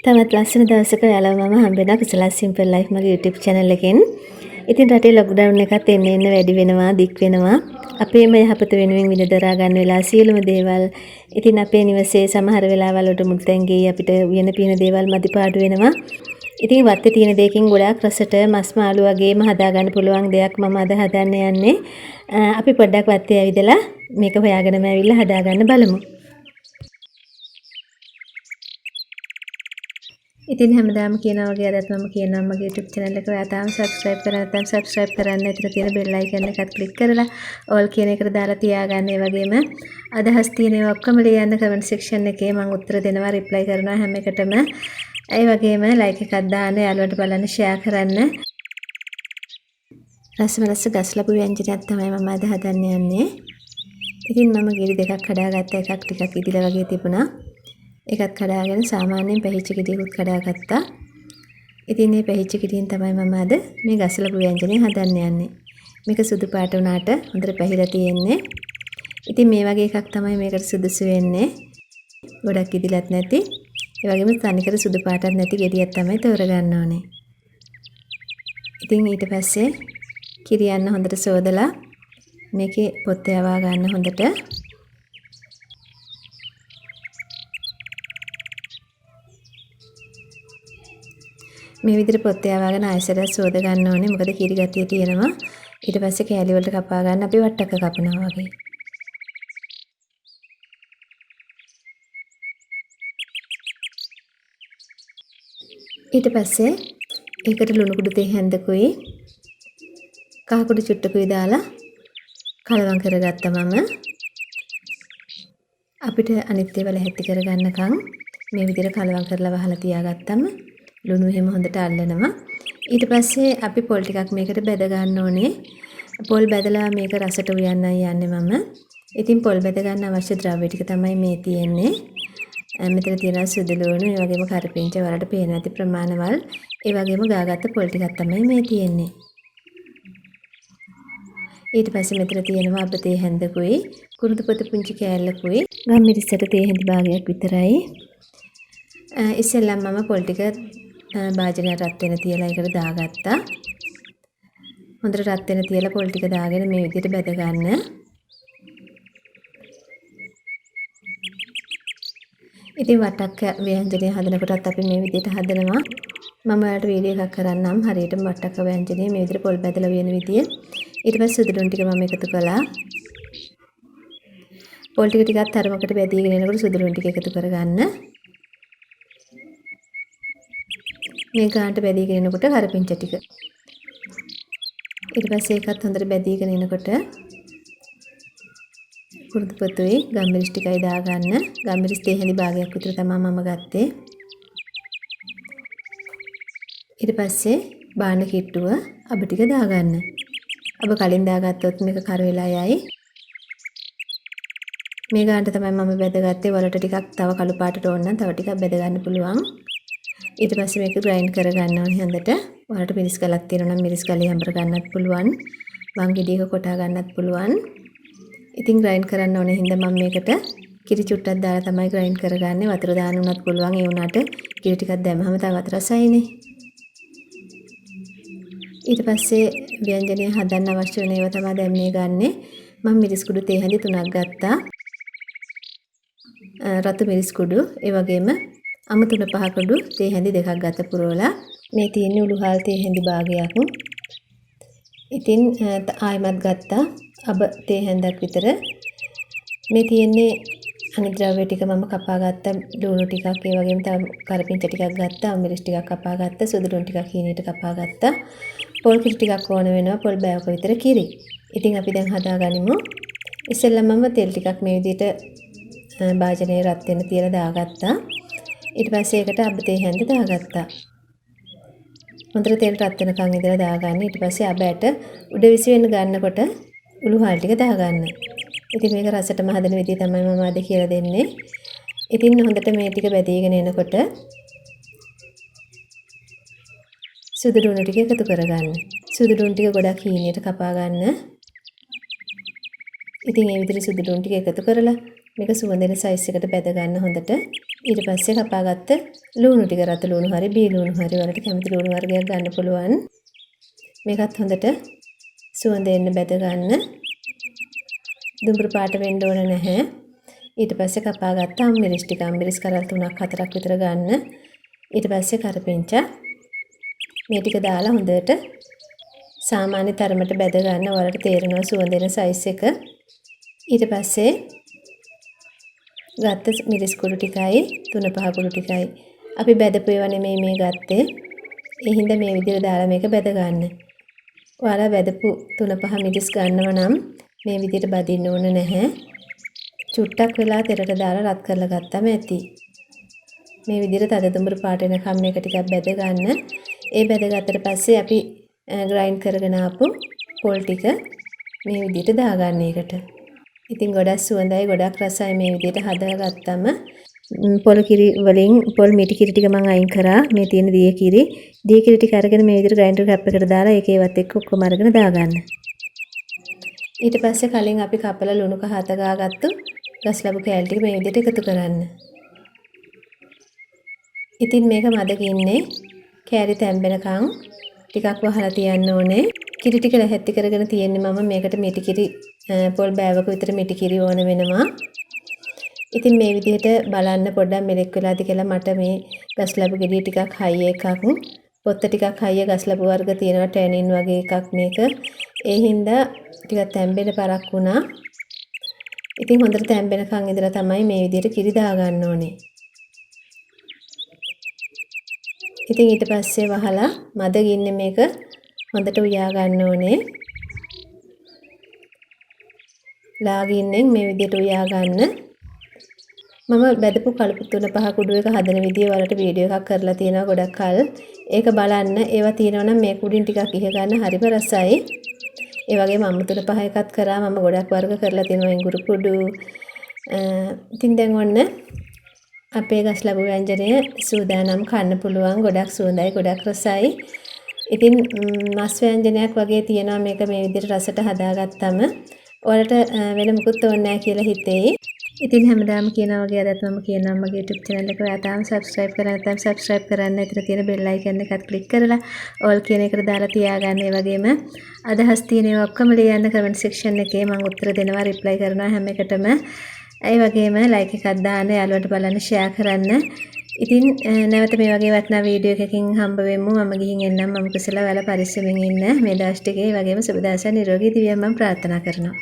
තවත් ලස්සන දවසක ඔයාලව මම හම්බෙනවා කුසලා Simple Life මගේ YouTube channel එකෙන්. ඉතින් රටේ lockdown එකත් එන්න වැඩි වෙනවා, දික් වෙනවා. අපේම යහපත වෙනුවෙන් විනදරා ගන්න වෙලා සියලුම දේවල්. ඉතින් අපේ නිවසේ සමහර වෙලාවල් වලට මුත්තෙන් ගියේ අපිට වෙන පින දේවල් මදිපාඩු වෙනවා. ඉතින් වත්තේ තියෙන දෙයකින් ගොඩාක් රසට මස් මාළු වගේම හදා ගන්න පුළුවන් දෙයක් මම අද හදන්න යන්නේ. අපි පොඩ්ඩක් වත්තේ ඇවිදලා මේක හොයාගෙනම ඇවිල්ලා හදා ගන්න බලමු. ඉතින් හැමදාම කියනවා වගේ අදත් මම කියනවා මගේ YouTube channel එක ඔයා තාම subscribe කරලා නැත්නම් subscribe කරන්න. එතන තියෙන bell icon එකත් click කරලා all කියන එකට දාලා තියාගන්න. ඒ වගේම අදහස් තියෙන ඒවා ඔක්කොම ලියන්න comment section එකේ මම උත්තර දෙනවා, reply කරනවා හැම එකටම. ඒ වගේම like එකක් දාන්න, යාළුවන්ට බලන්න share කරන්න. රසමලස්ස ගස්ලපු ව්‍යංජනයක් තමයි මම අද හදන්න යන්නේ. ඉතින් මම ගිරි දෙකක් කඩාගත්තා. එකක් ටිකක් ඉදිලා වගේ තිබුණා. එකත් කඩාගෙන සාමාන්‍යයෙන් පැහිච්ච ගෙඩියකුත් කඩාගත්තා. ඉතින් මේ පැහිච්ච ගෙඩියෙන් තමයි මම අද මේ ගසලපු ව්‍යංජනය හදන්න යන්නේ. මේක සුදු පාට උනාට හොඳට පැහිලා තියෙන්නේ. ඉතින් මේ වගේ එකක් තමයි මේකට සුදුසු වෙන්නේ. ගොඩක් ඉදිලත් නැති. ඒ වගේම තනිකර සුදු පාටක් නැති ගෙඩියක් තමයි තෝරගන්න ඕනේ. ඉතින් ඊට පස්සේ කිරියන්න හොඳට සෝදලා මේකේ පොත් යවා ගන්න හොඳට. මේ විදිහට පොත් යවාගෙන ආයෙසරක් සෝද ගන්න ඕනේ. මොකද කිරි ගතිය තියෙනවා. ඊට පස්සේ කෑලි වලට කපා ගන්න අපි වට්ටක්ක කපනවා වගේ. ඊට පස්සේ ඒකට ලුණු කුඩු තේ හැන්දකුයි කහ කුඩු චුට්ටකුයි දාලා කලවම් කරගත්තා මම. අපිට අනිත් ඒවා ලැහැත්ති කරගන්නකම් මේ විදිහට කලවම් කරලා වහලා තියාගත්තම ලුණු එහෙම හොඳට අල්ලනවා. ඊට පස්සේ අපි පොල් ටිකක් මේකට බෙද ගන්න ඕනේ. පොල් බෙදලා මේක රසට උයන්නයි යන්නේ මම. ඉතින් පොල් බෙද ගන්න අවශ්‍ය ද්‍රව්‍ය ටික තමයි මේ තියෙන්නේ. මෙතන තියෙනවා සුදු ලුණු, ඒ වගේම කරපිංච වලට පේන නැති ප්‍රමාණවල්, ඒ වගේම ගාගත්ත පොල් ටිකක් තමයි මේ තියෙන්නේ. ඊට පස්සේ මෙතන තියෙනවා අප තේ හැන්දකුයි, කුරුදු පොත පුංචි කෑල්ලකුයි, ගම්මිරිස්සට තේ හැඳි භාගයක් විතරයි. ඉස්සෙල්ලම මම පොල් ටික භාජනයට රත් වෙන තියලා ඒකට දාගත්තා. හොඳට රත් වෙන තියලා පොල් ටික දාගෙන මේ විදිහට බෙද ගන්න. ඉතින් වට්ටක්ක ව්‍යංජනය හදනකොටත් අපි මේ විදිහට හදනවා. මම ඔයාලට වීඩියෝ එකක් කරන්නම් හරියටම වට්ටක්ක ව්‍යංජනය මේ විදිහට පොල් බෙදලා වෙන විදිය. ඊට පස්සේ සුදු ලුණු ටික මම එකතු කළා. පොල් ටික ටිකක් තරමකට බෙදීගෙන එනකොට සුදු ලුණු ටික එකතු කරගන්න. මේ ගානට බැදීගෙන එනකොට කරපිංච ටික. ඊට පස්සේ ඒකත් හොඳට බැදීගෙන එනකොට කුරුදු පොතුයි ගම්මිරිස් ටිකයි දාගන්න. ගම්මිරිස් තේ හැඳි භාගයක් විතර තමයි මම ගත්තේ. ඊට පස්සේ බාන කිට්ටුව අබ ටික දාගන්න. අබ කලින් දාගත්තොත් මේක කර වෙලා යයි. මේ ගානට තමයි මම බෙදගත්තේ. වලට ටිකක් තව කළු පාටට ඕන නම් තව ටිකක් බෙද ගන්න පුළුවන්. ඊට පස්සේ මේක ග්‍රයින්ඩ් කරගන්න ඕනේ හොඳට. ඔයාලට මිරිස් ගලක් තියෙනවා නම් මිරිස් ගලේ හැඹර ගන්නත් පුළුවන්. වං ගෙඩියක කොටා ගන්නත් පුළුවන්. ඉතින් ග්‍රයින්ඩ් කරන්න ඕනේ හින්දා මම මේකට කිරි චුට්ටක් දාලා තමයි ග්‍රයින්ඩ් කරගන්නේ. වතුර දාන්න උනත් පුළුවන්. ඒ වුණාට කිරි ටිකක් දැම්මම තවත් රසයිනේ. ඊට පස්සේ ව්‍යංජනය හදන්න අවශ්‍ය වෙන ඒවා තමයි දැන් මේ ගන්නෙ. මම මිරිස් කුඩු තේ හැඳි 3ක් ගත්තා. රතු මිරිස් කුඩු, ඒ වගේම අමු 3-5 කුඩු තේ හැඳි 2ක් ගත පුරවලා මේ තියෙන්නේ උළුහාල් තේ හැඳි භාගයක්. ඉතින් ආයෙමත් ගත්තා අබ තේ හැඳක් විතර. මේ තියෙන්නේ අනිත් ද්‍රව්‍ය ටික මම කපා ගත්තා. ලුණු ටිකක්, ඒ වගේම තව කරපිංච ටිකක් ගත්තා. මිරිස් ටිකක් කපා ගත්තා. සුදු ලුණු ටිකක් හීනෙට කපා ගත්තා. පොල් කිරි ටිකක් ඕන වෙනවා. පොල් බෑවක විතර කිරි. ඉතින් අපි දැන් හදාගනිමු. ඉස්සෙල්ලා මම තෙල් ටිකක් මේ විදිහට භාජනයේ රත් වෙන තියලා දාගත්තා. ඊට පස්සේ ඒකට අබ තේ හැඳ දාගත්තා. හොඳට තෙල් රත් වෙනකන් ඉඳලා දාගන්න. ඊට පස්සේ අබ ඇට උඩ විසි වෙන්න ගන්නකොට උළුහාල් ටික දාගන්න. ඉතින් මේක රසටම හදන විදිය තමයි මම අද කියලා දෙන්නේ. ඉතින් හොඳට මේ ටික බැදීගෙන එනකොට සුදු ලුණු ටික එකතු කරගන්න. සුදු ලුණු ටික ගොඩක් හීනෙට කපා ගන්න. ඉතින් මේ විදිහට සුදු ලුණු ටික එකතු කරලා මේක සුවඳ එන සයිස් එකට බෙද ගන්න හොඳට. ඊට පස්සේ කපාගත්ත ලුණු ටික රතු ලුණු හරි බී ලුණු හරි වලට කැමති ලුණු වර්ගයක් ගන්න පුළුවන්. මේකත් හොඳට සුවඳ එන්න බෙද ගන්න. දුඹුරු පාට වෙන්න ඕන නැහැ. ඊට පස්සේ කපාගත්ත අම්මිරිස් ටික අම්මිරිස් කරල් 3-4ක් විතර ගන්න. ඊට පස්සේ කරපිංචා මේ ටික දාලා හොඳට සාමාන්‍ය තරමට බෙද ගන්න. ඔයාලට තේරෙනවා සුවඳ එන සයිස් එක. ඊට පස්සේ ගත්ත මිරිස් කුඩු ටිකයි 3-5 කුඩු ටිකයි අපි බෙදපු ඒවා නෙමෙයි මේ ගත්තේ. ඒ හින්දා මේ විදිහට දාලා මේක බෙද ගන්න. ඔයාලා බෙදපු 3-5 මිරිස් ගන්නව නම් මේ විදිහට බදින්න ඕන නැහැ. චුට්ටක් වෙලා තෙරට දාලා රත් කරලා ගත්තම ඇති. මේ විදිහට තද දුඹුරු පාට වෙනකම් මේක ටිකක් බෙද ගන්න. ඒ බෙද ගත්තට පස්සේ අපි ග්‍රයින්ඩ් කරගෙන ආපු පොල් ටික මේ විදිහට දාගන්න එකට. ඉතින් ගොඩක් සුවඳයි ගොඩක් රසයි මේ විදිහට හදාගත්තම පොල් කිරි වලින් පොල් මිටි කිරි ටික මම අයින් කරා. මේ තියෙන දිය කිරි ටික අරගෙන මේ විදිහට ග්‍රයින්ඩර් කප් එකට දාලා ඒකේවත් එක්ක ඔක්කොම අරගෙන දාගන්න. ඊට පස්සේ කලින් අපි කපලා ලුණු කහ අත ගාගත්තු ගස් ලැබු කෑලි ටික මේ විදිහට එකතු කරන්න. ඉතින් මේක මදකින්නේ කෑලි තැම්බෙනකන් ටිකක් වහලා තියන්න ඕනේ. කිරි ටික ලැහැත්ති කරගෙන තියෙන්නේ මම මේකට මිටි කිරි පොල් බෑවක විතර මිටි කිරි ඕන වෙනවා. ඉතින් මේ විදිහට බලන්න පොඩ්ඩක් මෙලෙක් වෙලාද කියලා මට මේ ගස් ලැබු ගෙඩිය ටිකක් හයි එකක් පොත්ත ටිකක් හයිය ගස් ලැබු වර්ග තියෙනවා ටැනින් වගේ එකක් මේක. ඒ හින්දා ටිකක් තැම්බෙන පරක් වුණා. ඉතින් හොඳට තැම්බෙනකන් ඉඳලා තමයි මේ විදිහට කිරි දාගන්න ඕනේ. ඉතින් ඊට පස්සේ වහලා මද ගින්නේ මේක හොඳට උයා ගන්න ඕනේ. ලාගින්නෙන් මේ විදිහට උයා ගන්න. මම බෙදපු කලපු 3-5 කුඩු එක හදන විදිය වලට වීඩියෝ එකක් කරලා තියෙනවා ගොඩක් කල්. ඒක බලන්න. ඒවා තියෙනවා නම් මේ කුඩින් ටිකක් ඉහ ගන්න හරිම රසයි. ඒ වගේම අම්මු 3-5 එකත් කරා මම ගොඩක් වර්ග කරලා තියෙනවා ඉඟුරු කුඩු. ඉතින් දැන් ඔන්න අපේ ගස් ලැබු ව්‍යංජනය සූදානම් කන්න පුළුවන්. ගොඩක් සුවඳයි ගොඩක් රසයි. ඉතින් මස් ව්‍යංජනයක් වගේ තියෙනවා මේක මේ විදිහට රසට හදාගත්තම ඔයාලට වෙන මුකුත් ඕනේ නැහැ කියලා හිතෙයි. ඉතින් හැමදාම කියනවා වගේ අදත් මම කියනවා මගේ YouTube channel එක ඔයා තාම subscribe කරලා නැත්නම් subscribe කරන්න. ඊතර තියෙන bell icon එකත් click කරලා all කියන එකට දාලා තියාගන්න. ඒ වගේම අදහස් තියෙන ඒවා ඔක්කොම ලියන්න comment section එකේ මම උත්තර දෙනවා reply කරනවා හැම එකටම. ඒ වගේම like එකක් දාන්න යාළුවන්ට බලන්න share කරන්න. ඉතින් නැවත මේ වගේ වටිනා වීඩියෝ එකකින් හම්බ වෙමු. මම ගිහින් එන්නම්. මම කුසල වල පරිස්සමෙන් ඉන්න මේ දවස් ටිකේ. ඒ වගේම සුබ දවසක් නිරෝගී දිවියක් මම ප්‍රාර්ථනා කරනවා.